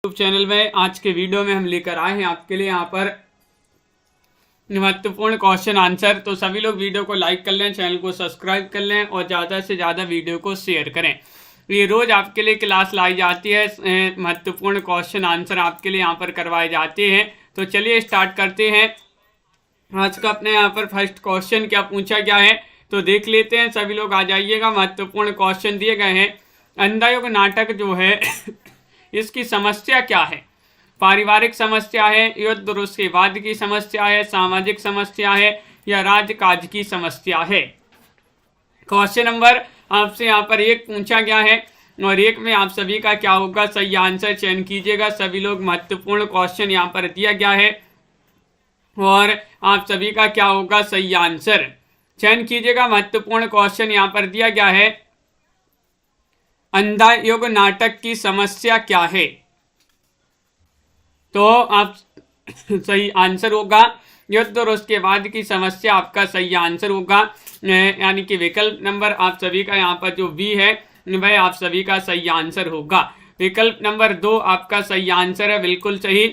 YouTube channel में आज के वीडियो में हम लेकर आए हैं आपके लिए यहाँ पर महत्वपूर्ण क्वेश्चन आंसर। तो सभी लोग वीडियो को लाइक कर लें, चैनल को सब्सक्राइब कर लें और ज़्यादा से ज़्यादा वीडियो को शेयर करें। ये रोज़ आपके लिए क्लास लाई जाती है, महत्वपूर्ण क्वेश्चन आंसर आपके लिए यहाँ पर करवाए जाते हैं। तो चलिए स्टार्ट करते हैं। आज का अपने यहाँ पर फर्स्ट क्वेश्चन क्या पूछा गया है तो देख लेते हैं। सभी लोग आ जाइएगा। महत्वपूर्ण क्वेश्चन दिए गए हैं। अंधायुग नाटक जो है इसकी समस्या क्या है? पारिवारिक समस्या है, युद्ध और उसके बाद की समस्या है, सामाजिक समस्या है या राजकाज की समस्या है? क्वेश्चन नंबर आपसे यहाँ पर 1 पूछा गया है और 1 में आप सभी का क्या होगा सही आंसर चयन कीजिएगा। सभी लोग महत्वपूर्ण क्वेश्चन यहाँ पर दिया गया है और आप सभी का क्या होगा सही आंसर चयन कीजिएगा। महत्वपूर्ण क्वेश्चन यहाँ पर दिया गया है, अंधायुग नाटक की समस्या क्या है? तो आप सही आंसर होगा युद्ध और उसके बाद की समस्या आपका सही आंसर होगा। यानी कि विकल्प नंबर आप सभी का यहाँ पर जो बी है वह आप सभी का सही आंसर होगा। विकल्प नंबर 2 आपका सही आंसर है, बिल्कुल सही।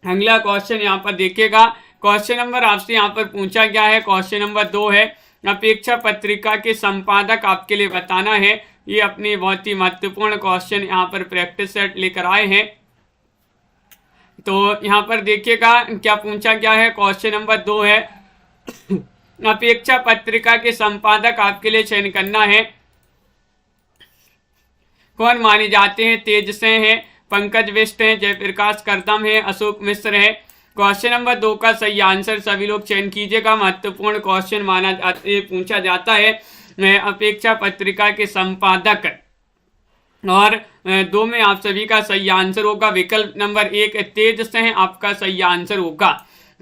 अगला क्वेश्चन यहाँ पर देखिएगा। क्वेश्चन नंबर आपसे यहाँ पर पूछा गया है, क्वेश्चन नंबर 2 है, अपेक्षा पत्रिका के संपादक आपके लिए बताना है। ये अपनी बहुत ही महत्वपूर्ण क्वेश्चन यहाँ पर प्रैक्टिस सेट लेकर आए हैं। तो यहाँ पर देखिएगा क्या पूछा गया है। क्वेश्चन नंबर 2 है, अपेक्षा पत्रिका के संपादक आपके लिए चयन करना है। कौन माने जाते हैं? तेजसेन है, पंकज बिष्ट है, जयप्रकाश करदम है, अशोक मिश्र है। क्वेश्चन नंबर 2 का सही आंसर सभी लोग चयन कीजिएगा। महत्वपूर्ण क्वेश्चन माना पूछा जाता है अपेक्षा पत्रिका के संपादक, और 2 में आप सभी का सही आंसर होगा विकल्प नंबर 1 तेजसेन आपका सही आंसर होगा।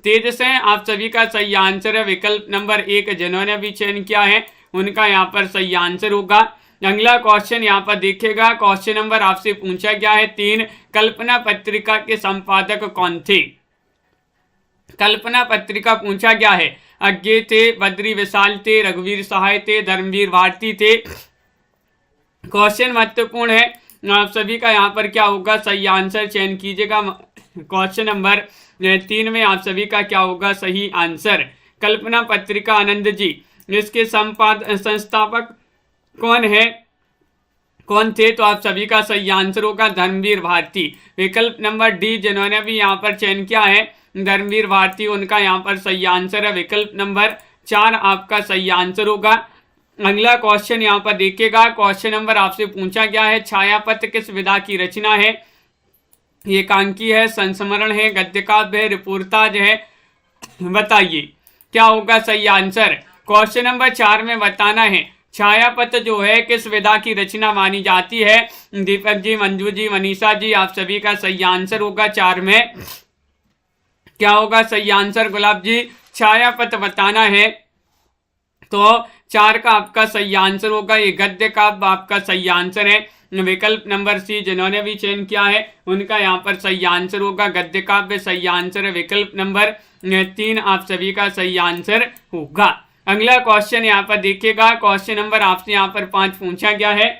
तेजसेन आप सभी का सही आंसर है। विकल्प नंबर 1 जिन्होंने भी चयन किया है उनका यहाँ पर सही आंसर होगा। अगला क्वेश्चन यहाँ पर देखिएगा। क्वेश्चन नंबर आपसे पूछा गया है 3, कल्पना पत्रिका के संपादक कौन थे? कल्पना पत्रिका पूछा गया है। अज्ञे थे, बद्री विशाल थे, रघुवीर सहाय थे, धर्मवीर भारती थे। क्वेश्चन महत्वपूर्ण है, आप सभी का यहाँ पर क्या होगा सही आंसर चयन कीजिएगा। क्वेश्चन नंबर 3 में आप सभी का क्या होगा सही आंसर? कल्पना पत्रिका आनंद जी, इसके संस्थापक कौन थे? तो आप सभी का सही आंसर होगा धर्मवीर भारती। विकल्प नंबर डी जिन्होंने भी यहाँ पर चयन किया है धर्मवीर भारती, उनका यहाँ पर सही आंसर है। विकल्प नंबर 4 आपका सही आंसर होगा। अगला क्वेश्चन यहाँ पर देखिएगा। क्वेश्चन नंबर आपसे पूछा गया है, छायापत्र किस विधा की रचना है? एकांकी है, संस्मरण है, गद्य काव्य है, रिपोर्टाज है? बताइए क्या होगा सही आंसर। क्वेश्चन नंबर 4 में बताना है छायापत्र जो है किस विधा की रचना मानी जाती है। दीपक जी, मंजू जी, मनीषा जी, आप सभी का सही आंसर होगा 4 में क्या होगा सही आंसर। गुलाब जी छायापत्र बताना है तो 4 का आपका सही आंसर होगा। ये गद्य काव्य आपका सही आंसर है। विकल्प नंबर सी जिन्होंने भी चयन किया है उनका यहाँ पर सही आंसर होगा गद्य काव्य सही आंसर है। विकल्प नंबर 3 आप सभी का सही आंसर होगा। अगला क्वेश्चन यहाँ पर देखिएगा। क्वेश्चन नंबर आपसे यहाँ पर 5 पूछा गया है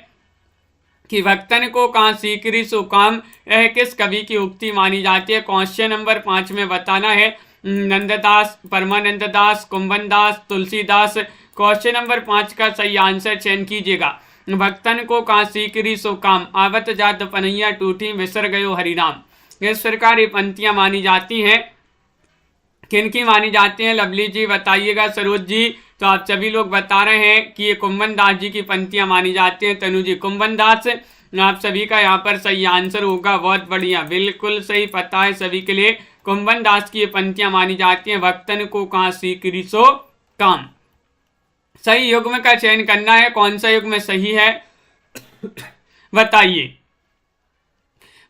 कि भक्तन को कहाँ सीकरी सो काम, यह किस कवि की उक्ति मानी जाती है? क्वेश्चन नंबर 5 में बताना है नंददास, परमानंद दास, कुंभन दास, तुलसीदास। क्वेश्चन नंबर 5 का सही आंसर चयन कीजिएगा। भक्तन को कहाँ सीकरी सो काम, आवत जात पनैया टूटी, बिसर गयो हरिनाम। इस प्रकार ये पंक्तियां मानी जाती हैं। किनकी मानी जाती हैं? लवली जी बताइएगा, सरोज जी। तो आप सभी लोग बता रहे हैं कि ये कुंभन दास जी की पंक्तियां मानी जाती हैं। तनु जी कुंभन दास, आप सभी का यहाँ पर सही आंसर होगा। बहुत बढ़िया, बिल्कुल सही पता है सभी के लिए। कुंभन दास की ये पंक्तियां मानी जाती हैं, भक्तन को कहाँ सीकरी सो काम। सही युग्म का चयन करना है, कौन सा युग्म सही है बताइए।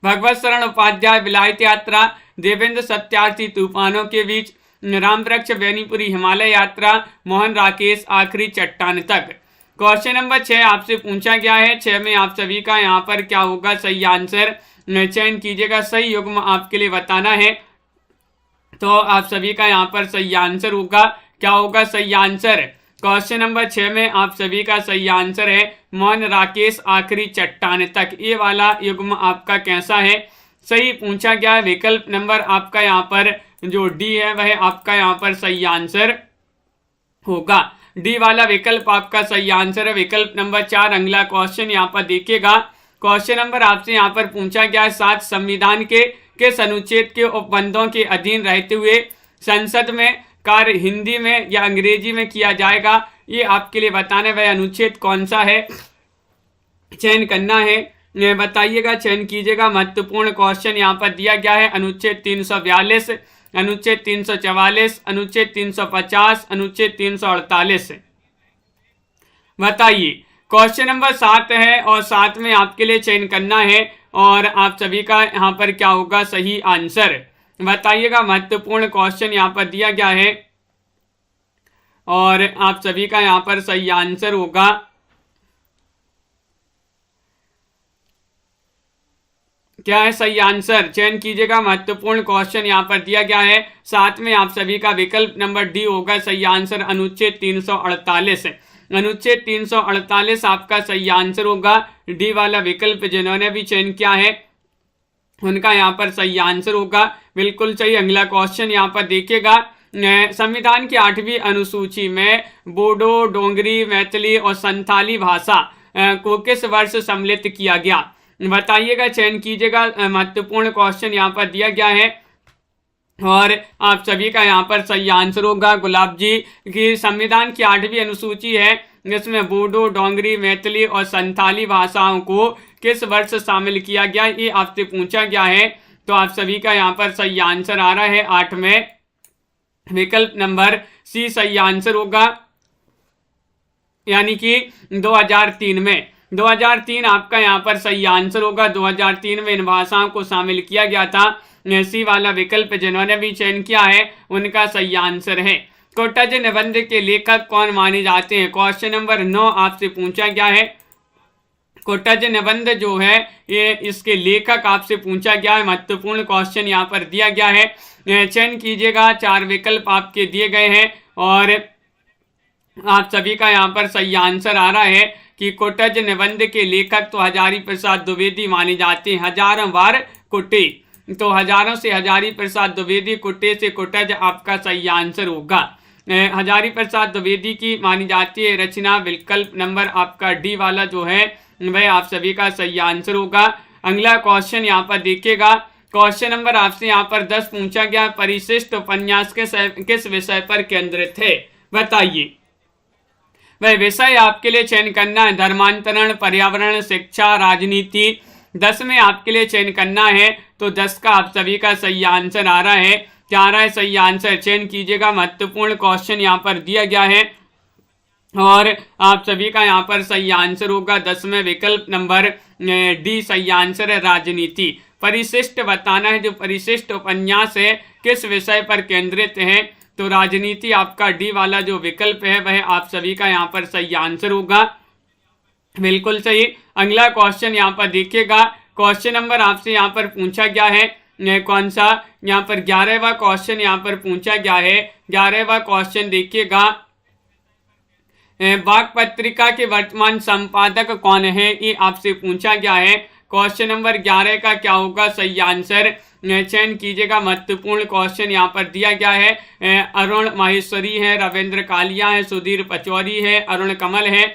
भगवत शरण उपाध्याय विलायत यात्रा, देवेंद्र सत्यार्थी तूफानों के बीच, राम वृक्ष बेनीपुरी हिमालय यात्रा, मोहन राकेश आखिरी चट्टान तक। क्वेश्चन नंबर 6 आपसे पूछा गया है। 6 में आप सभी का यहाँ पर क्या होगा सही आंसर चयन कीजिएगा। सही युग्म आपके लिए बताना है तो आप सभी का यहाँ पर सही आंसर होगा। क्या होगा सही आंसर? क्वेश्चन नंबर 6 में आप सभी का सही आंसर है मोहन राकेश आखिरी चट्टान तक। ये वाला युग्म आपका कैसा है? सही पूछा गया है। विकल्प नंबर आपका यहाँ पर जो डी है वह आपका यहाँ पर सही आंसर होगा। डी वाला विकल्प आपका सही आंसर है। विकल्प नंबर 4 अगला क्वेश्चन यहाँ पर देखिएगा। क्वेश्चन नंबर आपसे यहाँ पर पूछा गया है 7 संविधान के किस अनुच्छेद के उपबंधों के अधीन रहते हुए संसद में कार्य हिंदी में या अंग्रेजी में किया जाएगा। ये आपके लिए बताना है वह अनुच्छेद कौन सा है, चयन करना है, बताइएगा, चयन कीजिएगा। महत्वपूर्ण क्वेश्चन यहाँ पर दिया गया है। अनुच्छेद 342, अनुच्छेद 344, अनुच्छेद 350, अनुच्छेद 348। बताइए। क्वेश्चन नंबर 7 है और 7 में आपके लिए चयन करना है और आप सभी का यहाँ पर क्या होगा सही आंसर, बताइएगा। महत्वपूर्ण क्वेश्चन यहाँ पर दिया गया है और आप सभी का यहाँ पर सही आंसर होगा क्या है सही आंसर, चयन कीजिएगा। महत्वपूर्ण क्वेश्चन यहाँ पर दिया गया है 7 में आप सभी का विकल्प नंबर डी होगा सही आंसर, अनुच्छेद 348। अनुच्छेद 348 आपका सही आंसर होगा। डी वाला विकल्प जिन्होंने भी चयन किया है उनका यहाँ पर सही आंसर होगा, बिल्कुल सही। अगला क्वेश्चन यहाँ पर देखिएगा। संविधान की 8वीं अनुसूची में बोडो, डोंगरी, मैथिली और संथाली भाषा को किस वर्ष सम्मिलित किया गया, बताइएगा, चयन कीजिएगा। महत्वपूर्ण क्वेश्चन यहाँ पर दिया गया है और आप सभी का यहाँ पर सही आंसर होगा। गुलाब जी की संविधान की 8वीं अनुसूची है जिसमें बोडो, डोंगरी, मैथिली और संथाली भाषाओं को किस वर्ष शामिल किया गया, ये आपसे पूछा गया है। तो आप सभी का यहाँ पर सही आंसर आ रहा है 8 में, विकल्प नंबर सी सही आंसर होगा, यानी कि 2003 में। 2003 आपका यहाँ पर सही आंसर होगा। 2003 में इन भाषाओं को शामिल किया गया था। सी वाला विकल्प जिन्होंने भी चयन किया है उनका सही आंसर है। कोटज निबंध के लेखक कौन माने जाते हैं, क्वेश्चन नंबर 9 आपसे पूछा गया है। कोटज निबंध जो है ये इसके लेखक आपसे पूछा गया है। महत्वपूर्ण क्वेश्चन यहाँ पर दिया गया है, चयन कीजिएगा। 4 विकल्प आपके दिए गए हैं और आप सभी का यहाँ पर सही आंसर आ रहा है कि कोटज निबंध के लेखक तो हजारी प्रसाद द्विवेदी माने जाते हैं। हजारों बार कुटे, तो हजारों से हजारी प्रसाद द्विवेदी, कुटे से कोटज आपका सही आंसर होगा। हजारी प्रसाद द्विवेदी की मानी जाती है रचना, विकल्प नंबर आपका डी वाला जो है वह आप सभी का सही आंसर होगा। अगला क्वेश्चन यहाँ पर देखिएगा। क्वेश्चन नंबर आपसे यहाँ पर 10 पूछा गया। परिशिष्ट उपन्यास किस विषय पर केंद्रित है, बताइए। वह विषय आपके लिए चयन करना है धर्मांतरण, पर्यावरण, शिक्षा, राजनीति। 10 में आपके लिए चयन करना है तो 10 का आप सभी का सही आंसर आ रहा है। क्या आ रहा है सही आंसर, चयन कीजिएगा। महत्वपूर्ण क्वेश्चन यहाँ पर दिया गया है और आप सभी का यहाँ पर सही आंसर होगा 10 में, विकल्प नंबर डी सही आंसर है, राजनीति। परिशिष्ट बताना है, जो परिशिष्ट उपन्यास है किस विषय पर केंद्रित है, तो राजनीति आपका डी वाला जो विकल्प है वह आप सभी का यहाँ पर सही आंसर होगा, बिल्कुल सही। अगला क्वेश्चन यहाँ पर देखिएगा। क्वेश्चन नंबर आपसे यहाँ पर पूछा गया है कौन सा, यहाँ पर 11वां क्वेश्चन यहाँ पर पूछा गया है। 11वां क्वेश्चन देखिएगा। वाक पत्रिका के वर्तमान संपादक कौन है, ये आपसे पूछा गया है। क्वेश्चन नंबर 11 का क्या होगा सही आंसर, चयन कीजिएगा। महत्वपूर्ण क्वेश्चन यहाँ पर दिया गया है। अरुण माहेश्वरी है, रविंद्र कालिया है, सुधीर पचौरी है, अरुण कमल है।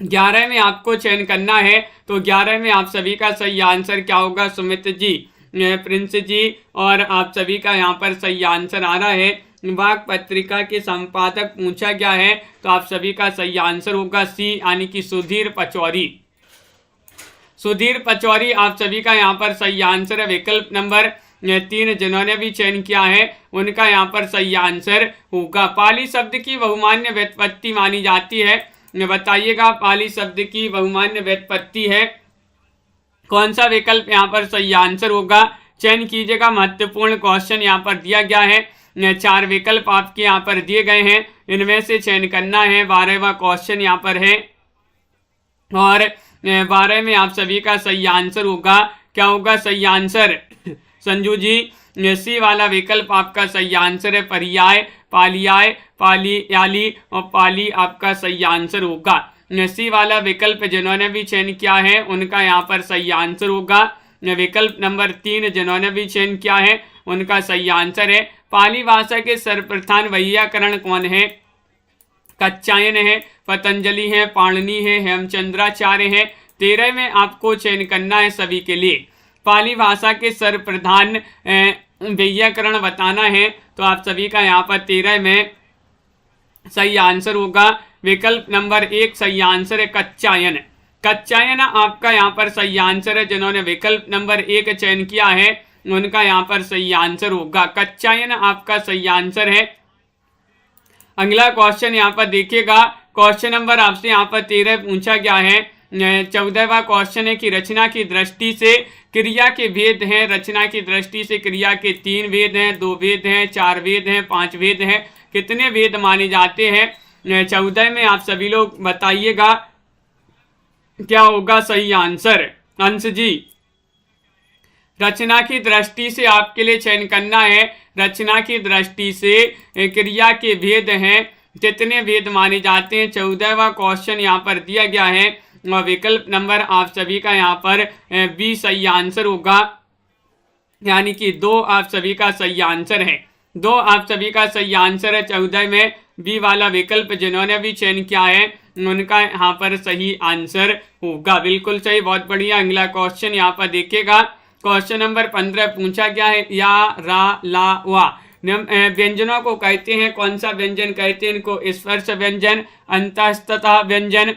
11 में आपको चयन करना है तो 11 में आप सभी का सही आंसर क्या होगा, सुमित जी, प्रिंस जी, और आप सभी का यहाँ पर सही आंसर आ रहा है। वाक पत्रिका के संपादक पूछा गया है तो आप सभी का सही आंसर होगा सी, यानी कि सुधीर पचौरी। सुधीर पचौरी आप सभी का यहाँ पर सही आंसर है। विकल्प नंबर 3 जिन्होंने भी चयन किया है उनका यहाँ पर सही आंसर होगा। पाली शब्द की बहुमान्य व्युत्पत्ति मानी जाती है, बताइएगा। पाली शब्द की बहुमान्य व्युत्पत्ति है कौन सा, विकल्प यहाँ पर सही आंसर होगा, चयन कीजिएगा। महत्वपूर्ण क्वेश्चन यहाँ पर दिया गया है। 4 विकल्प आपके यहाँ पर दिए गए हैं, इनमें से चयन करना है। 12वां क्वेश्चन यहाँ पर है और 12 में आप सभी का सही आंसर होगा, क्या होगा सही आंसर, संजू जी, सी वाला विकल्प आपका सही आंसर है। पर्याय, पालियाय, पालियाली और पाली आपका सही आंसर होगा। सी वाला विकल्प जिन्होंने भी चयन किया है उनका यहाँ पर सही आंसर होगा। विकल्प नंबर 3 जिन्होंने भी चयन किया है उनका सही आंसर है। पाली भाषा के सर्वप्रधान वैयाकरण कौन है? कात्यायन है, पतंजलि है, पाणिनि है, हेमचंद्राचार्य है। 13 में आपको चयन करना है सभी के लिए। पाली भाषा के सर्वप्रधान वैयाकरण बताना है तो आप सभी का यहाँ पर 13 में सही आंसर होगा विकल्प नंबर 1 सही आंसर है कात्यायन। कात्यायन आपका यहाँ पर सही आंसर है। जिन्होंने विकल्प नंबर 1 चयन किया है उनका यहाँ पर सही आंसर होगा कात्यायन आपका सही आंसर है। अगला क्वेश्चन यहाँ पर देखिएगा, क्वेश्चन नंबर आपसे यहाँ पर 13 पूछा गया है। 14वां क्वेश्चन है कि रचना की दृष्टि से क्रिया के भेद हैं। रचना की दृष्टि से क्रिया के 3 भेद हैं, 2 भेद हैं, 4 भेद हैं, 5 भेद हैं। कितने भेद माने जाते हैं? 14 में आप सभी लोग बताइएगा क्या होगा सही आंसर। अंश जी, रचना की दृष्टि से आपके लिए चयन करना है। रचना की दृष्टि से क्रिया के भेद हैं, कितने भेद माने जाते हैं? 14वां क्वेश्चन यहाँ पर दिया गया है और विकल्प नंबर आप सभी का यहाँ पर बी सही आंसर होगा, यानी कि 2 आप सभी का सही आंसर है। 2 आप सभी का सही आंसर है। 14 में बी वाला विकल्प जिन्होंने भी चयन किया है उनका यहाँ पर सही आंसर होगा। बिल्कुल सही, बहुत बढ़िया। अगला क्वेश्चन यहाँ पर देखिएगा, क्वेश्चन नंबर 15 पूछा गया है या रा ला वा व्यंजनों को कहते हैं, कौन सा व्यंजन कहते हैं इनको? स्पर्श व्यंजन, अंतःस्तः व्यंजन,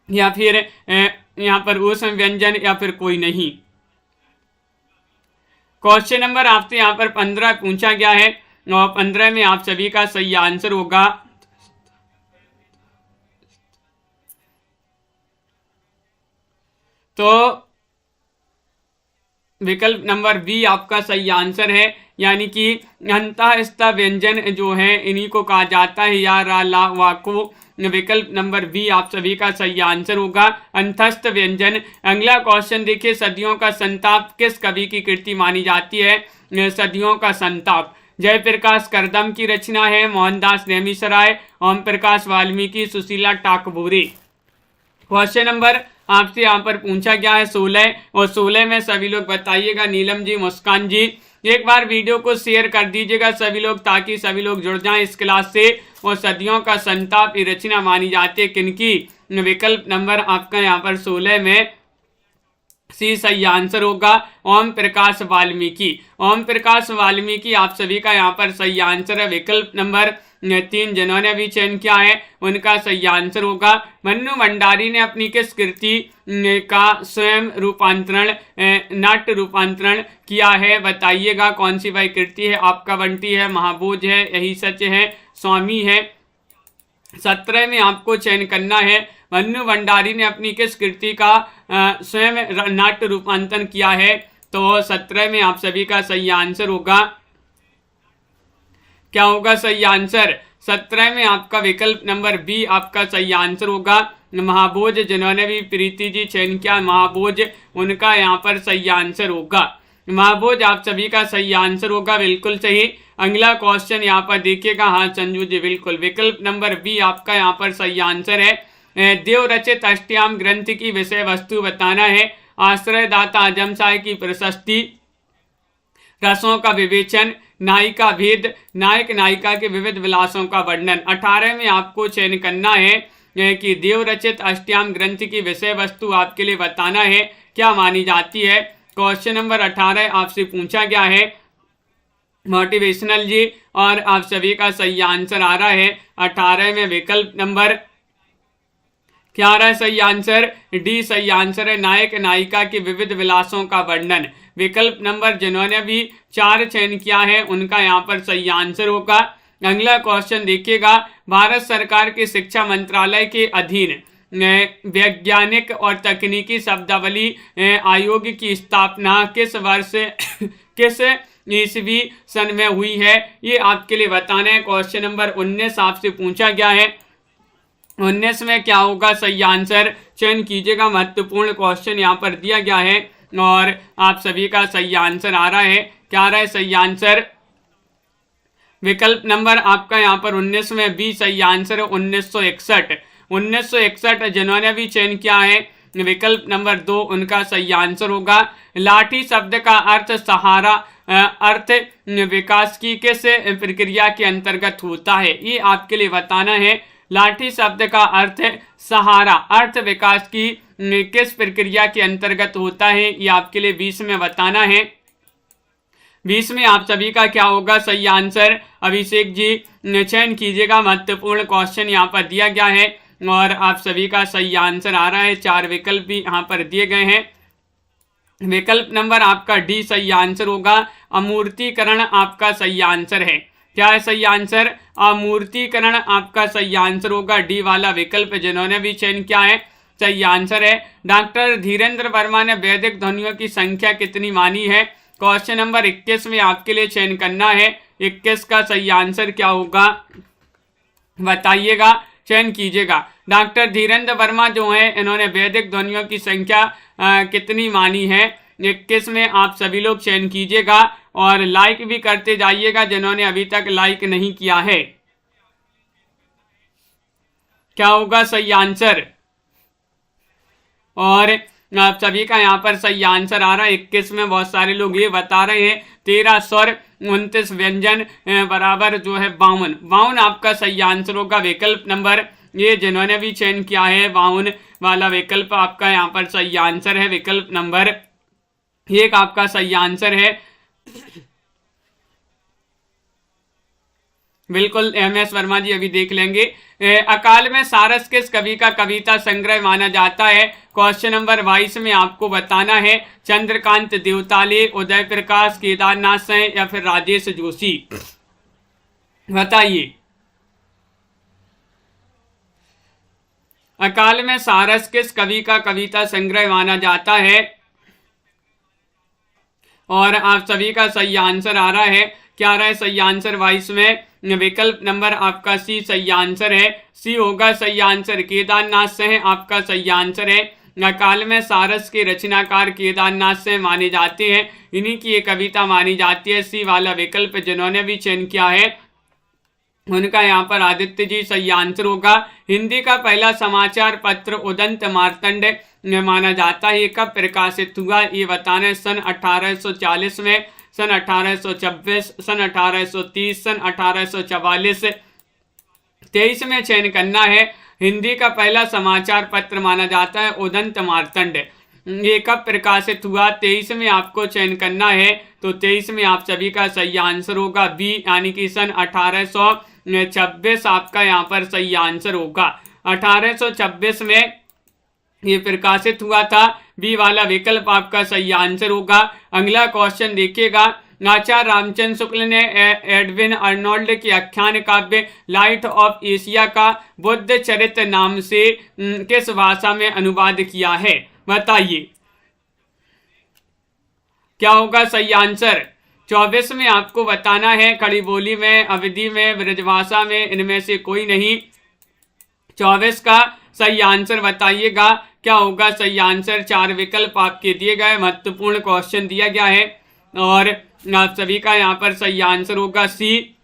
या फिर यहाँ पर ऊष्म व्यंजन, या फिर कोई नहीं। क्वेश्चन नंबर आपसे यहाँ पर 15 पूछा गया है और 15 में आप सभी का सही आंसर होगा तो विकल्प नंबर बी आपका सही आंसर है, यानी कि अंतःस्थ व्यंजन जो है इन्हीं को कहा जाता है या रा ला वा को। विकल्प नंबर बी आप सभी का सही आंसर होगा अंतःस्थ व्यंजन। अगला क्वेश्चन देखिए, सदियों का संताप किस कवि की कृति मानी जाती है? सदियों का संताप जयप्रकाश करदम की रचना है, मोहनदास नेमिसराय, ओम प्रकाश वाल्मीकि, सुशीला टाकबोरे। क्वेश्चन नंबर आपसे यहाँ पर पूछा गया है 16 और 16 में सभी लोग बताइएगा। नीलम जी, मुस्कान जी, एक बार वीडियो को शेयर कर दीजिएगा सभी लोग, ताकि सभी लोग जुड़ जाएं इस क्लास से। और सदियों का संताप की रचना मानी जाती है किनकी? विकल्प नंबर आपका यहाँ पर 16 में सी सही आंसर होगा, ओम प्रकाश वाल्मीकि। ओम प्रकाश वाल्मीकि आप सभी का यहाँ पर सही आंसर है। विकल्प नंबर 3 जिन्होंने भी चयन किया है उनका सही आंसर होगा। मन्नू भंडारी ने अपनी किस कृति का स्वयं रूपांतरण, नाट्य रूपांतरण किया है? बताइएगा कौन सी वह कृति है। आपका बंटी है, महाभोज है, यही सच है, स्वामी है। 17 में आपको चयन करना है। मन्नू भंडारी ने अपनी किस कृति का स्वयं नाट्य रूपांतरण किया है? तो 17 में आप सभी का सही आंसर होगा, क्या होगा सही आंसर? 17 में आपका विकल्प नंबर बी आपका सही आंसर होगा, महाभोज। जिन्होंने भी प्रीति जी चयन किया महाभोज, उनका यहाँ पर सही आंसर होगा महाभोज। आप सभी का सही आंसर होगा, बिल्कुल सही। अगला क्वेश्चन यहाँ पर देखिएगा। हाँ संजू जी, बिल्कुल विकल्प नंबर बी आपका यहाँ पर सही आंसर है। देवरचित अष्टयाम ग्रंथ की विषय वस्तु बताना है। आश्रयदाता आजम शाह की प्रशस्ति, रसों का विवेचन, नायिका भेद, नायक नायिका के विविध विलासों का वर्णन। 18 में आपको चयन करना है कि देवरचित अष्टयाम ग्रंथ की विषय वस्तु आपके लिए बताना है क्या मानी जाती है। क्वेश्चन नंबर 18 आपसे पूछा गया है मोटिवेशनल जी, और आप सभी का सही आंसर आ रहा है 18 में विकल्प नंबर क्या आ रहा है सही आंसर? डी सही आंसर है, नायक नायिका के विविध विलासों का वर्णन। विकल्प नंबर जिन्होंने भी 4 चयन किया है उनका यहाँ पर सही आंसर होगा। अगला क्वेश्चन देखिएगा, भारत सरकार के शिक्षा मंत्रालय के अधीन वैज्ञानिक और तकनीकी शब्दावली आयोग की स्थापना किस वर्ष किस ईस्वी सन में हुई है? ये आपके लिए बताना है। क्वेश्चन नंबर 19 आपसे पूछा गया है। 19 में क्या होगा सही आंसर? चयन कीजिएगा, महत्वपूर्ण क्वेश्चन यहाँ पर दिया गया है और आप सभी का सही आंसर आ रहा है। क्या आ रहा है सही आंसर? विकल्प नंबर आपका यहाँ पर 19 में बी सही आंसर है, 1961। 1961 जिन्होंने भी चयन किया है विकल्प नंबर 2 उनका सही आंसर होगा। लाठी शब्द का अर्थ सहारा अर्थ विकास की किस प्रक्रिया के अंतर्गत होता है, ये आपके लिए बताना है। लाठी शब्द का अर्थ सहारा अर्थ विकास की किस प्रक्रिया के अंतर्गत होता है, ये आपके लिए 20 में बताना है। 20 में आप सभी का क्या होगा सही आंसर, अभिषेक जी चयन कीजिएगा। महत्वपूर्ण क्वेश्चन यहाँ पर दिया गया है और आप सभी का सही आंसर आ रहा है। 4 विकल्प भी यहाँ पर दिए गए हैं। विकल्प नंबर आपका डी सही आंसर होगा। अमूर्तीकरण आपका सही आंसर है। क्या है सही आंसर, अमूर्तीकरण आपका सही आंसर होगा। डी वाला विकल्प जिन्होंने भी चयन किया है सही आंसर है। डॉक्टर धीरेन्द्र वर्मा ने वैदिक ध्वनियों की संख्या कितनी मानी है, क्वेश्चन नंबर 21 में आपके लिए चयन करना है। 21 का सही आंसर क्या होगा बताइएगा, चयन कीजिएगा। डॉक्टर धीरेन्द्र वर्मा जो है इन्होंने वैदिक ध्वनियों की संख्या कितनी मानी है, 21 में आप सभी लोग चयन कीजिएगा और लाइक भी करते जाइएगा जिन्होंने अभी तक लाइक नहीं किया है। क्या होगा सही आंसर, और आप सभी का यहाँ पर सही आंसर आ रहा है। 21 में बहुत सारे लोग ये बता रहे हैं 13 स्वर 29 व्यंजन बराबर जो है 52। 52 आपका सही आंसर होगा। विकल्प नंबर ये जिन्होंने भी चयन किया है 52 वाला विकल्प आपका यहाँ पर सही आंसर है। विकल्प नंबर 1 आपका सही आंसर है। बिल्कुल MS वर्मा जी अभी देख लेंगे। अकाल में सारस किस कवि का कविता संग्रह माना जाता है, क्वेश्चन नंबर 22 में आपको बताना है। चंद्रकांत देवताले, उदय प्रकाश, केदारनाथ सिंह या फिर राजेश जोशी, बताइए। अकाल में सारस किस कवि का कविता संग्रह माना जाता है, और आप सभी का सही आंसर आ रहा है। क्या आ रहा है सही आंसर 22 में, विकल्प नंबर आपका सी सही आंसर है। सी होगा सही आंसर। केदारनाथ सिंह आपका सही आंसर है। अकाल में सारस के रचनाकार केदारनाथ सिंह माने जाते हैं, इन्हीं की ये कविता मानी जाती है। सी वाला विकल्प जिन्होंने भी चयन किया है उनका यहाँ पर आदित्य जी सही आंसर होगा। हिंदी का पहला समाचार पत्र उदंत मार्तंड माना जाता है, ये कब प्रकाशित हुआ ये बताना है। सन 1840 में, सन 1826, सन 1830, सन 1844। 23 में चयन करना है। हिंदी का पहला समाचार पत्र माना जाता है उदंत मार्तंड, ये कब प्रकाशित हुआ 23 में आपको चयन करना है। तो 23 में आप सभी का सही आंसर होगा बी, यानी कि सन 1826 आपका यहाँ पर सही आंसर होगा। 1826 में ये प्रकाशित हुआ था। बी वाला विकल्प आपका सही आंसर होगा। अगला क्वेश्चन देखिएगा। आचार्य रामचंद्र शुक्ल ने एडविन अर्नोल्ड के आख्यान काव्य लाइट ऑफ एशिया का बुद्ध चरित्र नाम से किस भाषा में अनुवाद किया है, बताइए। क्या होगा सही आंसर। 24 में आपको बताना है। खड़ी बोली में, अवधि में, ब्रजभाषा में, इनमें से कोई नहीं। 24 का सही आंसर बताइएगा। क्या होगा सही आंसर। 4 विकल्प आपके दिए गए, महत्वपूर्ण क्वेश्चन दिया गया है और आप सभी का यहाँ पर सही आंसर होगा सी,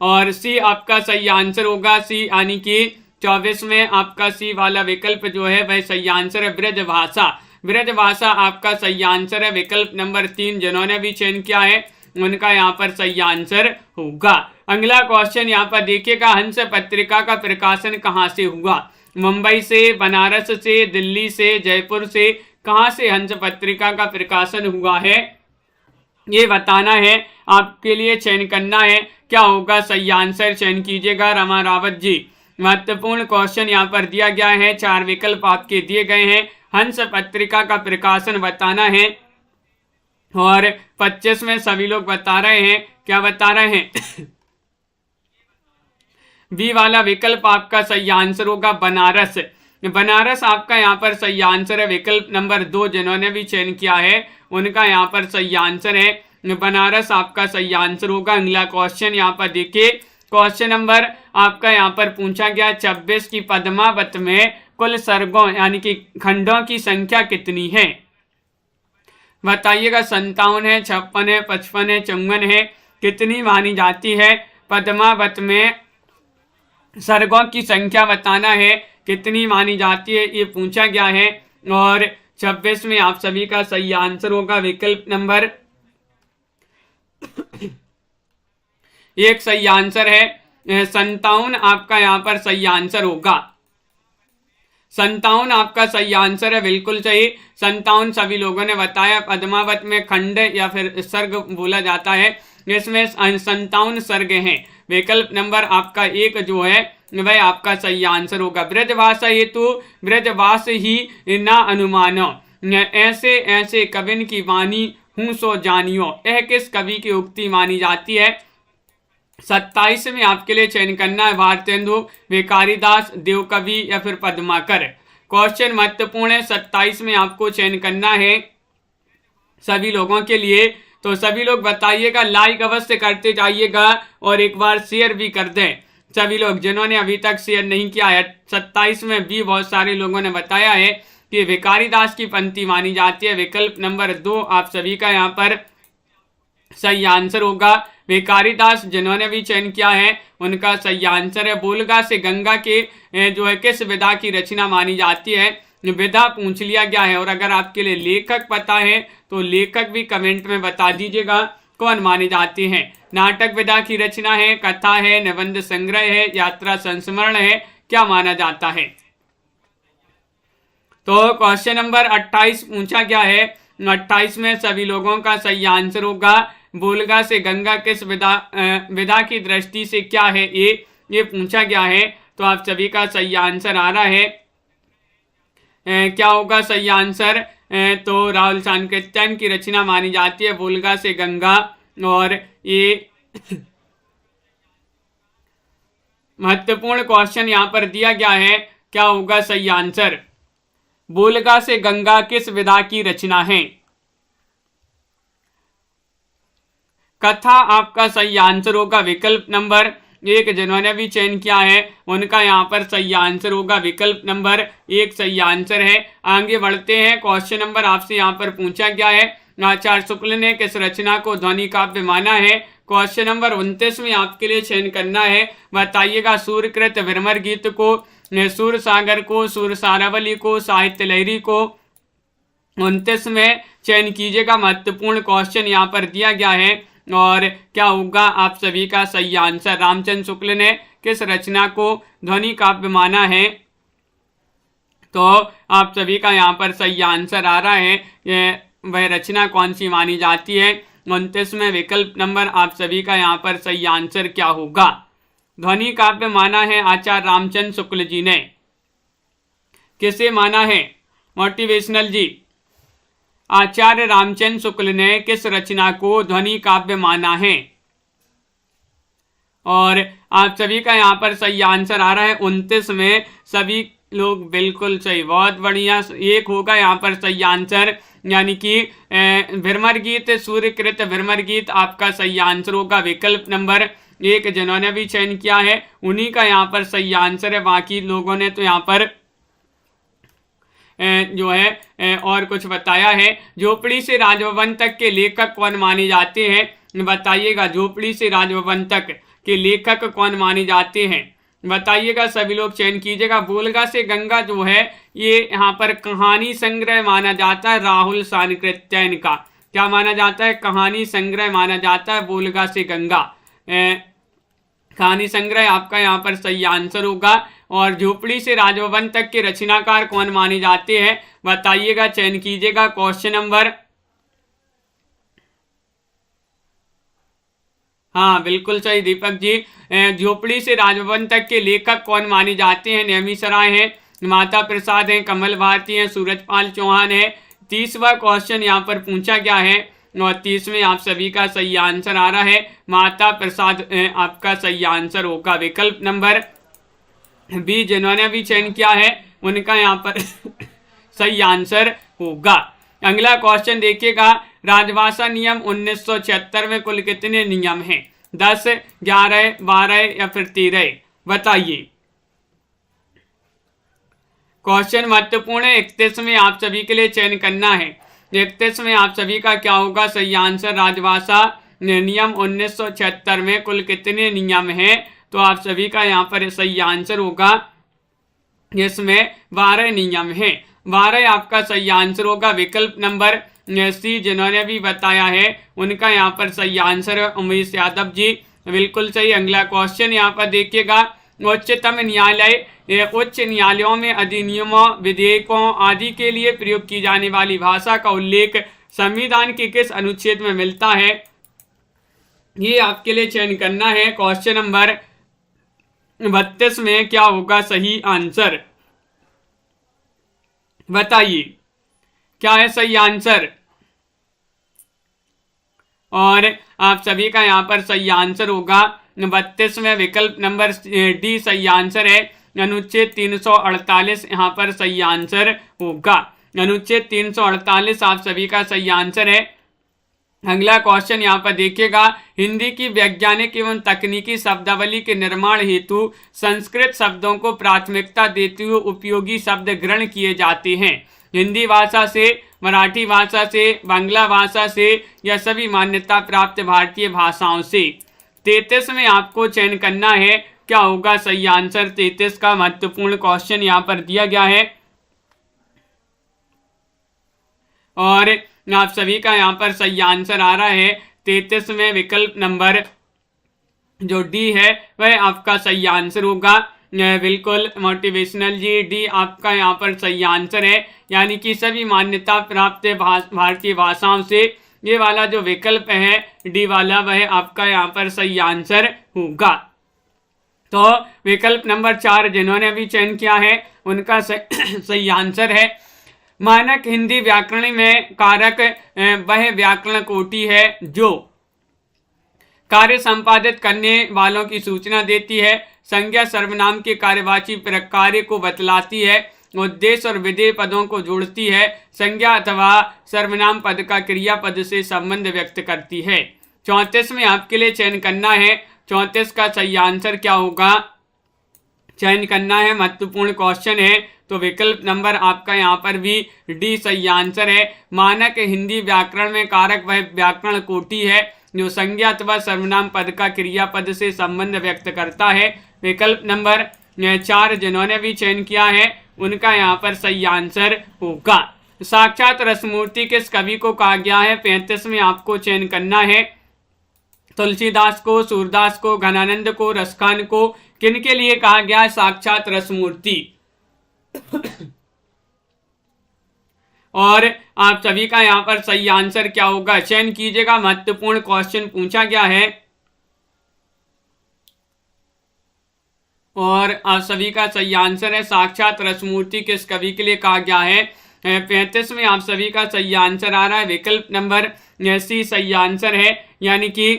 और सी आपका सही आंसर होगा। सी यानी कि 24 में आपका सी वाला विकल्प जो है वह सही आंसर है। ब्रजभाषा, ब्रजभाषा आपका सही आंसर है। विकल्प नंबर 3 जिन्होंने भी चयन किया है उनका यहाँ पर सही आंसर होगा। अगला क्वेश्चन यहाँ पर देखिएगा। हंस पत्रिका का प्रकाशन कहाँ से हुआ, मुंबई से, बनारस से, दिल्ली से, जयपुर से, कहाँ से हंस पत्रिका का प्रकाशन हुआ है ये बताना है। आपके लिए चयन करना है। क्या होगा सही आंसर, चयन कीजिएगा रमा रावत जी। महत्वपूर्ण क्वेश्चन यहाँ पर दिया गया है। 4 विकल्प आपके दिए गए हैं। हंस पत्रिका का प्रकाशन बताना है और 25 में सभी लोग बता रहे हैं। क्या बता रहे हैं बी वाला विकल्प आपका सही आंसर होगा बनारस। बनारस आपका यहाँ पर सही आंसर है। विकल्प नंबर 2 जिन्होंने भी चयन किया है उनका यहाँ पर सही आंसर है। बनारस आपका सही आंसर होगा। अगला क्वेश्चन यहाँ पर देखिए। क्वेश्चन नंबर आपका यहाँ पर पूछा गया 26 की पद्मावत में कुल सर्गों यानी कि खंडों की संख्या कितनी है, बताइएगा। 57 है, 56 है, 55 है, 54 है, कितनी मानी जाती है। पद्मावत में सर्गों की संख्या बताना है, कितनी मानी जाती है, ये पूछा गया है। और 26 में आप सभी का सही आंसर होगा विकल्प नंबर 1 सही आंसर है। 57 आपका यहाँ पर सही आंसर होगा। 57 आपका सही आंसर है, बिल्कुल सही। 57 सभी लोगों ने बताया। पद्मावत में खंड या फिर सर्ग बोला जाता है, इसमें 57 सर्ग हैं। विकल्प नंबर आपका 1 जो है वह आपका सही आंसर होगा। ब्रजवास हेतु ब्रजवास ही ना अनुमानो, ऐसे ऐसे कविन की वाणी हूँ सो जानियो, यह किस कवि की उक्ति मानी जाती है? 27 में आपके लिए चयन करना है भारतेंदु, भिखारीदास, देवकवि या फिर पद्माकर। क्वेश्चन महत्वपूर्ण है। 27 में आपको चयन करना है सभी लोगों के लिए। तो सभी लोग बताइएगा, लाइक अवश्य करते जाइएगा और एक बार शेयर भी कर दें सभी लोग जिन्होंने अभी तक शेयर नहीं किया है। 27 में भी बहुत सारे लोगों ने बताया है कि भिखारीदास की पंक्ति मानी जाती है। विकल्प नंबर 2 आप सभी का यहाँ पर सही आंसर होगा। भिखारीदास जिन्होंने भी चयन किया है उनका सही आंसर है। बोलगा से गंगा के जो है किस विधा की रचना मानी जाती है? विधा पूछ लिया गया है। और अगर आपके लिए लेखक पता है तो लेखक भी कमेंट में बता दीजिएगा कौन माने जाते हैं। नाटक विधा की रचना है, कथा है, निबंध संग्रह है, यात्रा संस्मरण है, क्या माना जाता है? तो क्वेश्चन नंबर 28 पूछा गया है। 28 में सभी लोगों का सही आंसर होगा। बोलगा से गंगा किस विधा की दृष्टि से क्या है ये पूछा गया है। तो आप सभी का सही आंसर आ रहा है। क्या होगा सही आंसर? तो राहुल सांकृत्यायन की रचना मानी जाती है बोलगा से गंगा। और ये महत्वपूर्ण क्वेश्चन यहाँ पर दिया गया है, क्या होगा सही आंसर? बोलगा से गंगा किस विधा की रचना है? कथा आपका सही आंसर होगा। विकल्प नंबर 1 जिन्होंने भी चयन किया है उनका यहाँ पर सही आंसर होगा। विकल्प नंबर 1 सही आंसर है। आगे बढ़ते हैं। क्वेश्चन नंबर आपसे यहाँ पर पूछा गया है, आचार्य शुक्ल ने किस रचना को ध्वनि काव्य माना है? क्वेश्चन नंबर 29 में आपके लिए चयन करना है। बताइएगा, सूर्यकृत भ्रमर गीत को, सूर सागर को, सूर सारावली को, साहित्य लहरी को। 29 में चयन कीजिएगा। महत्वपूर्ण क्वेश्चन यहाँ पर दिया गया है। और क्या होगा आप सभी का सही आंसर? रामचंद्र शुक्ल ने किस रचना को ध्वनि काव्य माना है? तो आप सभी का यहाँ पर सही आंसर आ रहा है। वह रचना कौन सी मानी जाती है? 29 में विकल्प नंबर आप सभी का यहाँ पर सही आंसर क्या होगा? ध्वनि काव्य माना है आचार्य रामचंद्र शुक्ल जी ने। किसे माना है? मोटिवेशनल जी, आचार्य रामचंद्र शुक्ल ने किस रचना को ध्वनि काव्य माना है? और आप सभी का यहाँ पर सही आंसर आ रहा है 29 में। सभी लोग बिल्कुल सही, बहुत बढ़िया। एक होगा यहाँ पर सही आंसर, यानी कि भ्रमर गीत, सूर्यकृत भ्रमर गीत आपका सही आंसर होगा। विकल्प नंबर 1 जिन्होंने भी चयन किया है उन्हीं का यहाँ पर सही आंसर है। बाकी लोगों ने तो यहाँ पर जो है और कुछ बताया है। झोपड़ी से राजभवन तक के लेखक कौन माने जाते हैं? बताइएगा, झोपड़ी से राजभवन तक के लेखक कौन माने जाते हैं? बताइएगा, सभी लोग चयन कीजिएगा। बोलगा से गंगा जो है ये यहाँ पर कहानी संग्रह माना जाता है राहुल सांकृत्यायन का। क्या माना जाता है? कहानी संग्रह माना जाता है बोलगा से गंगा। कहानी संग्रह आपका यहाँ पर सही आंसर होगा। और झोपड़ी से राजभवन तक के रचनाकार कौन माने जाते हैं? बताइएगा, चयन कीजिएगा। क्वेश्चन नंबर, हाँ बिल्कुल सही दीपक जी। झोपड़ी से राजभवन तक के लेखक कौन माने जाते हैं? नेमिसराय हैं, माता प्रसाद हैं, कमल भारती हैं, सूरजपाल चौहान है। 30वां क्वेश्चन यहाँ पर पूछा गया है और 30 में आप सभी का सही आंसर आ रहा है माता प्रसाद आपका सही आंसर होगा। विकल्प नंबर बी जिन्होंने भी चयन किया है उनका यहाँ पर सही आंसर होगा। अगला क्वेश्चन देखिएगा, राजभाषा नियम 1976 में कुल कितने नियम हैं? 10, 11, 12 या फिर 13? बताइए। क्वेश्चन महत्वपूर्ण है। 31 में आप सभी के लिए चयन करना है। 31 में आप सभी का क्या होगा सही आंसर? राजभाषा नियम 1976 में कुल कितने नियम हैं? तो आप सभी का यहाँ पर सही आंसर होगा, इसमें 12 नियम है। 12 आपका सही आंसर होगा। विकल्प नंबर सी जिन्होंने भी बताया है उनका यहाँ पर सही आंसर है उमेश यादव जी, बिल्कुल सही। अगला क्वेश्चन यहाँ पर देखिएगा, उच्चतम न्यायालय उच्च न्यायालयों में अधिनियमों, विधेयकों आदि के लिए प्रयोग की जाने वाली भाषा का उल्लेख संविधान के किस अनुच्छेद में मिलता है? ये आपके लिए चयन करना है। क्वेश्चन नंबर 32 में क्या होगा सही आंसर, बताइए क्या है सही आंसर। और आप सभी का यहाँ पर सही आंसर होगा 32 में विकल्प नंबर डी सही आंसर है। अनुच्छेद 348 यहाँ पर सही आंसर होगा। अनुच्छेद 348 आप सभी का सही आंसर है। अगला क्वेश्चन यहाँ पर देखिएगा, हिंदी की वैज्ञानिक एवं तकनीकी शब्दावली के निर्माण हेतु संस्कृत शब्दों को प्राथमिकता देते हुए उपयोगी शब्द ग्रहण किए जाते हैं। हिंदी भाषा से, मराठी भाषा से, बांग्ला भाषा से या सभी मान्यता प्राप्त भारतीय भाषाओं से। 33 में आपको चयन करना है, क्या होगा सही आंसर। 33 का महत्वपूर्ण क्वेश्चन यहाँ पर दिया गया है और आप सभी का यहाँ पर सही आंसर आ रहा है 33 में विकल्प नंबर जो डी है वह आपका सही आंसर होगा। बिल्कुल मोटिवेशनल जी, डी आपका यहाँ पर सही आंसर है, यानी कि सभी मान्यता प्राप्त भारतीय भाषाओं से ये वाला जो विकल्प है डी वाला वह आपका यहाँ पर सही आंसर होगा। तो विकल्प नंबर 4 जिन्होंने भी चयन किया है उनका सही आंसर है। मानक हिंदी व्याकरण में कारक वह व्याकरण कोटि है जो कार्य संपादित करने वालों की सूचना देती है, संज्ञा सर्वनाम के कार्यवाची प्रकार को बतलाती है, उद्देश्य और विधेय पदों को जोड़ती है, संज्ञा अथवा सर्वनाम पद का क्रियापद से संबंध व्यक्त करती है। 34 में आपके लिए चयन करना है। 34 का सही आंसर क्या होगा, चयन करना है, महत्वपूर्ण क्वेश्चन है। तो विकल्प नंबर आपका यहाँ पर भी डी सही आंसर है। मानक हिंदी व्याकरण में कारक वह व्याकरण कोटि है जो संज्ञा अथवा सर्वनाम पद का क्रियापद से संबंध व्यक्त करता है। विकल्प नंबर 4 जिन्होंने भी चयन किया है उनका यहाँ पर सही आंसर होगा। साक्षात रसमूर्ति किस कवि को कहा गया है? 35 में आपको चयन करना है। तुलसीदास को, सूरदास को, घनानंद को, रसखान को, किनके लिए कहा गया है साक्षात रसमूर्ति? और आप सभी का यहाँ पर सही आंसर क्या होगा, चयन कीजिएगा। महत्वपूर्ण क्वेश्चन पूछा गया है और आप सभी का सही आंसर है साक्षात रसमूर्ति किस कवि के लिए कहा गया है। 35 में आप सभी का सही आंसर आ रहा है। विकल्प नंबर सी सही आंसर है, यानी कि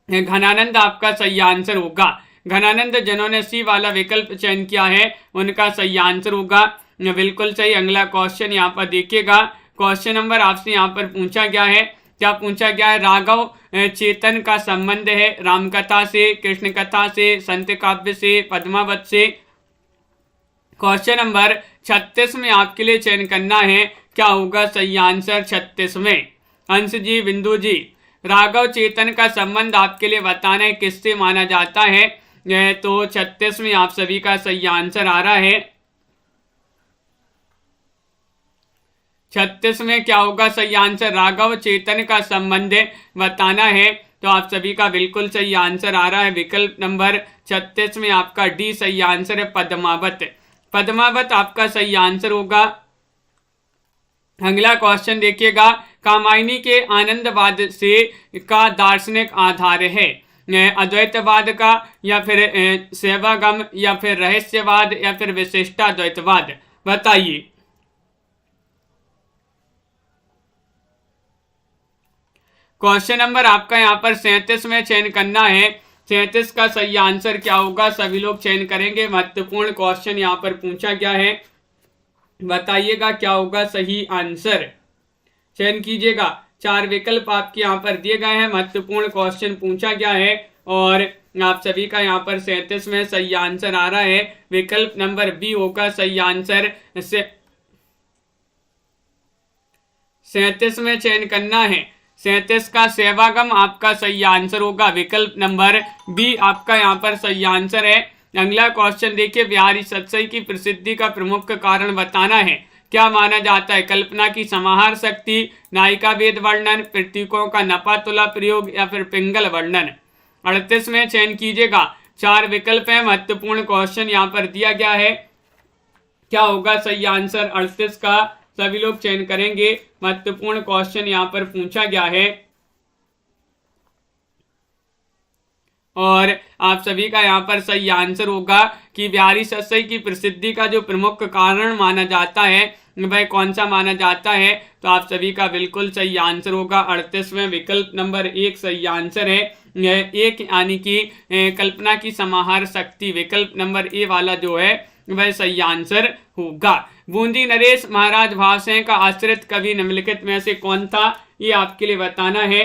घनानंद आपका सही आंसर होगा। घनानंद जिन्होंने सी वाला विकल्प चयन किया है उनका सही आंसर होगा। बिल्कुल सही। अगला क्वेश्चन यहाँ पर देखिएगा, क्वेश्चन नंबर आपसे यहाँ पर पूछा गया है, क्या पूछा गया है? राघव चेतन का संबंध है रामकथा से, कृष्ण कथा से, संत काव्य से, पद्मावत से। क्वेश्चन नंबर 36 में आपके लिए चयन करना है, क्या होगा सही आंसर 36 में? अंश जी, बिंदु जी, राघव चेतन का संबंध आपके लिए बताना है किससे माना जाता है। तो 36 में आप सभी का सही आंसर आ रहा है। 36 में क्या होगा सही आंसर? राघव चेतन का संबंध बताना है। तो आप सभी का बिल्कुल सही आंसर आ रहा है। विकल्प नंबर 36 में आपका डी सही आंसर है, पद्मावत। पद्मावत आपका सही आंसर होगा। अगला क्वेश्चन देखिएगा, कामायनी के आनंदवाद से का दार्शनिक आधार है अद्वैतवाद का, या फिर सेवागम, या फिर रहस्यवाद, या फिर विशिष्टाद्वैतवाद? बताइए। क्वेश्चन नंबर आपका यहाँ पर 37 में चयन करना है। 37 का सही आंसर क्या होगा, सभी लोग चयन करेंगे। महत्वपूर्ण क्वेश्चन यहाँ पर पूछा गया है, बताइएगा क्या होगा सही आंसर, चयन कीजिएगा। 4 विकल्प आपके यहाँ पर दिए गए हैं, महत्वपूर्ण क्वेश्चन पूछा गया है और आप सभी का यहाँ पर 37 में सही आंसर आ रहा है। विकल्प नंबर बी होगा सही आंसर। 37 में चयन करना है। 37 का सेवागम आपका सही आंसर होगा, विकल्प नंबर बी आपका यहाँ पर सही आंसर है। अगला क्वेश्चन देखिए, बिहारी सतसई की प्रसिद्धि का प्रमुख कारण बताना है, क्या माना जाता है? कल्पना की समाहार शक्ति, नायिका वेद वर्णन, प्रतीकों का नपा तुला प्रयोग या फिर पिंगल वर्णन। 38 में चयन कीजिएगा, 4 विकल्प है, महत्वपूर्ण क्वेश्चन यहाँ पर दिया गया है, क्या होगा सही आंसर 38 का? सभी लोग चयन करेंगे, महत्वपूर्ण क्वेश्चन यहाँ पर पूछा गया है और आप सभी का यहाँ पर सही आंसर होगा कि बिहारी सतसई की प्रसिद्धि का जो प्रमुख कारण माना जाता है वह कौन सा माना जाता है, तो आप सभी का बिल्कुल सही आंसर होगा 38वें विकल्प नंबर 1 सही आंसर है। एक यानी कि कल्पना की समाहार शक्ति, विकल्प नंबर ए वाला जो है वह सही आंसर होगा। बूंदी नरेश महाराज भावसिंह का आश्रित कवि निम्नलिखित में से कौन था, ये आपके लिए बताना है,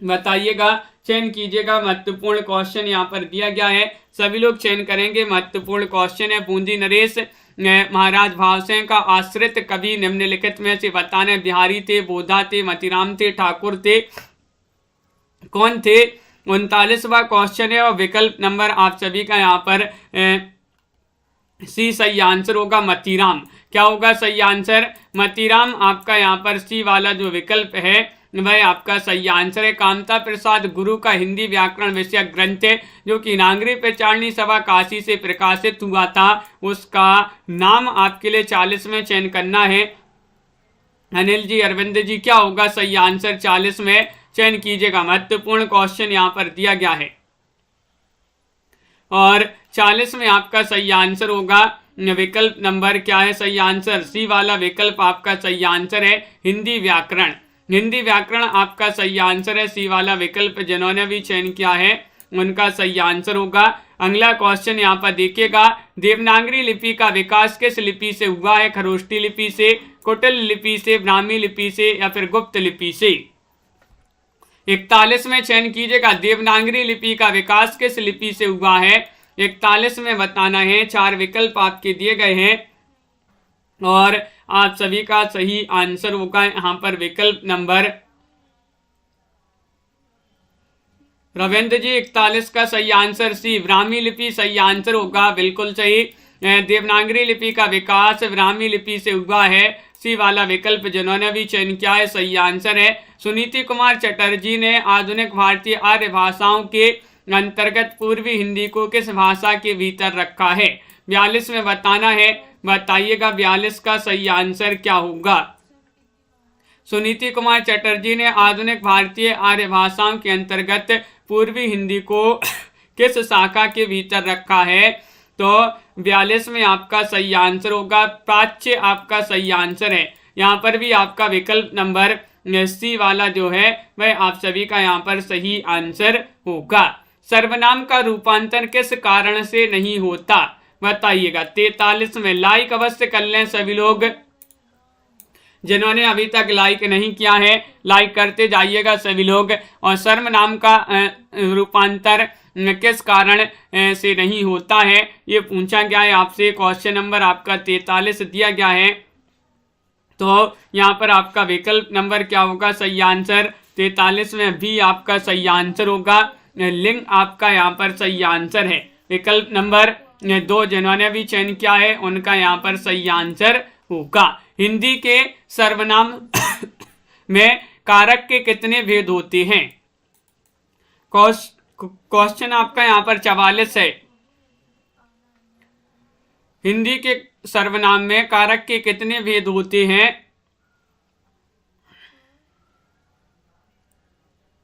बताइएगा, चयन कीजिएगा। महत्वपूर्ण क्वेश्चन यहाँ पर दिया गया है, सभी लोग चयन करेंगे, महत्वपूर्ण क्वेश्चन है। बूंदी नरेश महाराज भावसिंह का आश्रित कवि निम्नलिखित में से बताना है, बिहारी थे, बोधा थे, मतीराम थे, ठाकुर थे, कौन थे? 39वां क्वेश्चन है और विकल्प नंबर आप सभी का यहाँ पर सी सही आंसर होगा, मतीराम। क्या होगा सही आंसर? मतीराम आपका यहाँ पर सी वाला जो विकल्प है वह आपका सही आंसर है। कामता प्रसाद गुरु का हिंदी व्याकरण विषयक ग्रंथ है जो कि नागरी प्रचारणी सभा काशी से प्रकाशित हुआ था, उसका नाम आपके लिए 40 में चयन करना है। अनिल जी, अरविंद जी, क्या होगा सही आंसर? 40 में चयन कीजिएगा, महत्वपूर्ण क्वेश्चन यहाँ पर दिया गया है और 40 में आपका सही आंसर होगा विकल्प नंबर क्या है सही आंसर? सी वाला विकल्प आपका सही आंसर है, हिंदी व्याकरण। हिंदी व्याकरण आपका सही आंसर है, सी वाला विकल्प जिन्होंने भी चयन किया है उनका सही आंसर होगा। अगला क्वेश्चन यहाँ पर देखिएगा, देवनागरी लिपि का विकास किस लिपि से हुआ है? खरोष्टी लिपि से, कुटिल लिपि से, ब्राह्मी लिपि से या फिर गुप्त लिपि से? 41 में चयन कीजिएगा, देवनागरी लिपि का विकास किस लिपि से हुआ है? 41 में बताना है, 4 विकल्प आपके दिए गए हैं और आप सभी का सही आंसर होगा यहाँ पर विकल्प नंबर, रविंद्र जी 41 का सही आंसर सी, ब्राह्मी लिपि सही आंसर होगा, बिल्कुल सही। देवनागरी लिपि का विकास ब्राह्मी लिपि से हुआ है, सी वाला विकल्प जिन्होंने भी चयन किया है सही आंसर है। सुनीति कुमार चटर्जी ने आधुनिक भारतीय आर्य भाषाओं के अंतर्गत पूर्वी हिंदी को किस भाषा के भीतर रखा है? 42 में बताना है, बताइएगा 42 का सही आंसर क्या होगा? सुनीति कुमार चटर्जी ने आधुनिक भारतीय आर्य भाषाओं के अंतर्गत पूर्वी हिंदी को किस शाखा के भीतर रखा है? तो 42 में आपका सही आंसर होगा, प्राच्य आपका सही आंसर है। यहाँ पर भी आपका विकल्प नंबर सी वाला जो है वह आप सभी का यहाँ पर सही आंसर होगा। सर्वनाम का रूपांतर किस कारण से नहीं होता, बताइएगा। 43 में लाइक अवश्य कर लें सभी लोग, जिन्होंने अभी तक लाइक नहीं किया है लाइक करते जाइएगा सभी लोग। और सर्वनाम का रूपांतर किस कारण से नहीं होता है ये पूछा गया है आपसे। क्वेश्चन नंबर आपका 43 दिया गया है, तो यहाँ पर आपका विकल्प नंबर क्या होगा सही आंसर? 43 में भी आपका सही आंसर होगा, लिंग आपका यहाँ पर सही आंसर है। विकल्प नंबर 2 जिन्होंने भी चयन किया है उनका यहाँ पर सही आंसर होगा। हिंदी के सर्वनाम में कारक के कितने भेद होते हैं? क्वेश्चन आपका यहाँ पर 44 है। हिंदी के सर्वनाम में कारक के कितने भेद होते हैं?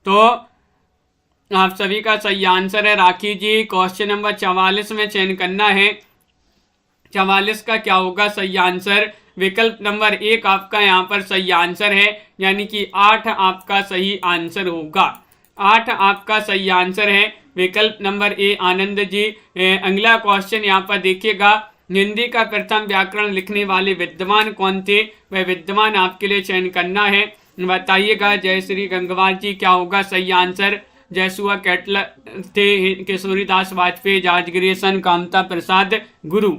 तो आप सभी का सही आंसर है राखी जी, क्वेश्चन नंबर 44 में चयन करना है। 44 का क्या होगा सही आंसर? विकल्प नंबर 1 आपका यहाँ पर सही आंसर है, यानी कि 8 आपका सही आंसर होगा। 8 आपका सही आंसर है, विकल्प नंबर ए आनंद जी। अगला क्वेश्चन यहाँ पर देखिएगा, हिंदी का प्रथम व्याकरण लिखने वाले विद्वान कौन थे? वह विद्वान आपके लिए चयन करना है, बताइएगा। जय श्री गंगवार जी, क्या होगा सही आंसर? जयसुआ कैटलर थे, किशोरीदास वाजपेयी, जॉर्ज ग्रियर्सन, कामता प्रसाद गुरु।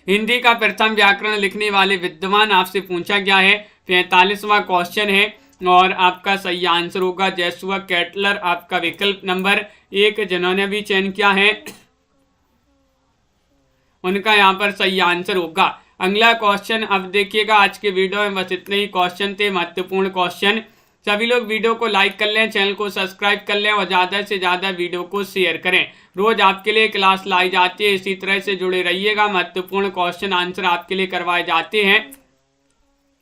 हिंदी का प्रथम व्याकरण लिखने वाले विद्वान आपसे पूछा गया है। 45वां क्वेश्चन है, और आपका सही आंसर होगा जैसुआ कैटलर, आपका विकल्प नंबर 1 जिन्होंने भी चयन किया है उनका यहाँ पर सही आंसर होगा। अगला क्वेश्चन अब देखिएगा, आज के वीडियो में बस इतने ही क्वेश्चन थे, महत्वपूर्ण क्वेश्चन। सभी लोग वीडियो को लाइक कर लें, चैनल को सब्सक्राइब कर लें और ज़्यादा से ज़्यादा वीडियो को शेयर करें। रोज आपके लिए क्लास लाई जाती है, इसी तरह से जुड़े रहिएगा। महत्वपूर्ण क्वेश्चन आंसर आपके लिए करवाए जाते हैं।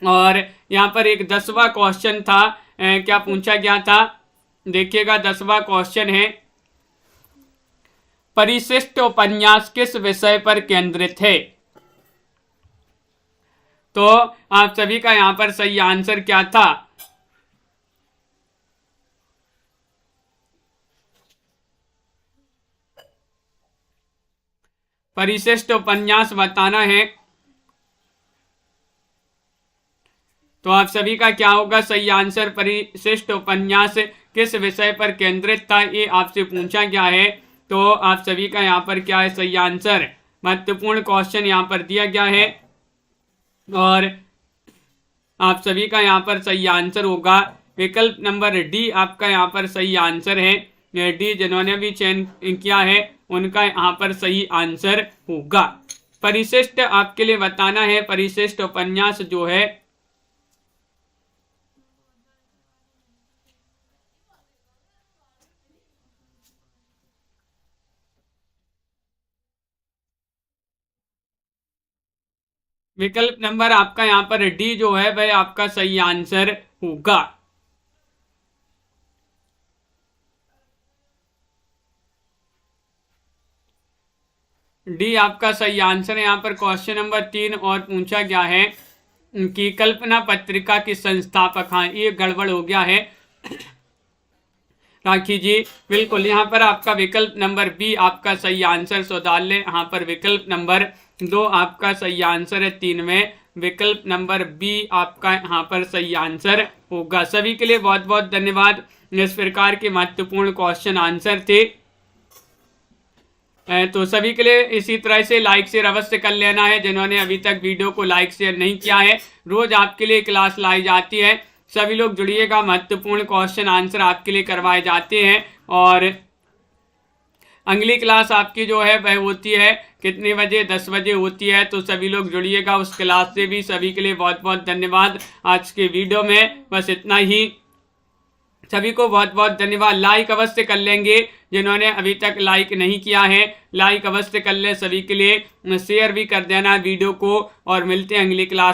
और यहाँ पर एक 10वां क्वेश्चन था, क्या पूछा गया था देखिएगा। 10वां क्वेश्चन है, परिशिष्ट उपन्यास किस विषय पर केंद्रित है? तो आप सभी का यहाँ पर सही आंसर क्या था? परिशिष्ट उपन्यास बताना है। तो आप सभी का क्या होगा सही आंसर? परिशिष्ट उपन्यास किस विषय पर केंद्रित था, ये आपसे पूछा गया है। तो आप सभी का यहाँ पर क्या है सही आंसर? महत्वपूर्ण क्वेश्चन यहाँ पर दिया गया है और आप सभी का यहाँ पर सही आंसर होगा विकल्प नंबर डी, आपका यहाँ पर सही आंसर है। डी जिन्होंने भी चयन किया है उनका यहाँ पर सही आंसर होगा। परिशिष्ट आपके लिए बताना है, परिशिष्ट उपन्यास जो है विकल्प नंबर आपका यहाँ पर डी जो है वह आपका सही आंसर होगा। डी आपका सही आंसर है। यहाँ पर क्वेश्चन नंबर 3 और पूछा गया है कि कल्पना पत्रिका की संस्थापक, हाँ ये गड़बड़ हो गया है राखी जी, बिल्कुल यहाँ पर आपका विकल्प नंबर बी आपका सही आंसर सुधार लें। यहाँ पर विकल्प नंबर 2 आपका सही आंसर है, 3 में विकल्प नंबर बी आपका यहाँ पर सही आंसर होगा। सभी के लिए बहुत बहुत धन्यवाद। इस प्रकार के महत्वपूर्ण क्वेश्चन आंसर थे। तो सभी के लिए इसी तरह से लाइक शेयर अवश्य कर लेना है। जिन्होंने अभी तक वीडियो को लाइक शेयर नहीं किया है, रोज आपके लिए क्लास लाई जाती है, सभी लोग जुड़िएगा। महत्वपूर्ण क्वेश्चन आंसर आपके लिए करवाए जाते हैं और अगली क्लास आपकी जो है वह होती है कितने बजे? 10 बजे होती है। तो सभी लोग जुड़िएगा उस क्लास से भी। सभी के लिए बहुत बहुत धन्यवाद। आज के वीडियो में बस इतना ही। सभी को बहुत बहुत धन्यवाद। लाइक अवश्य कर लेंगे, जिन्होंने अभी तक लाइक नहीं किया है लाइक अवश्य कर लें। सभी के लिए शेयर भी कर देना वीडियो को और मिलते हैं अगली क्लास में।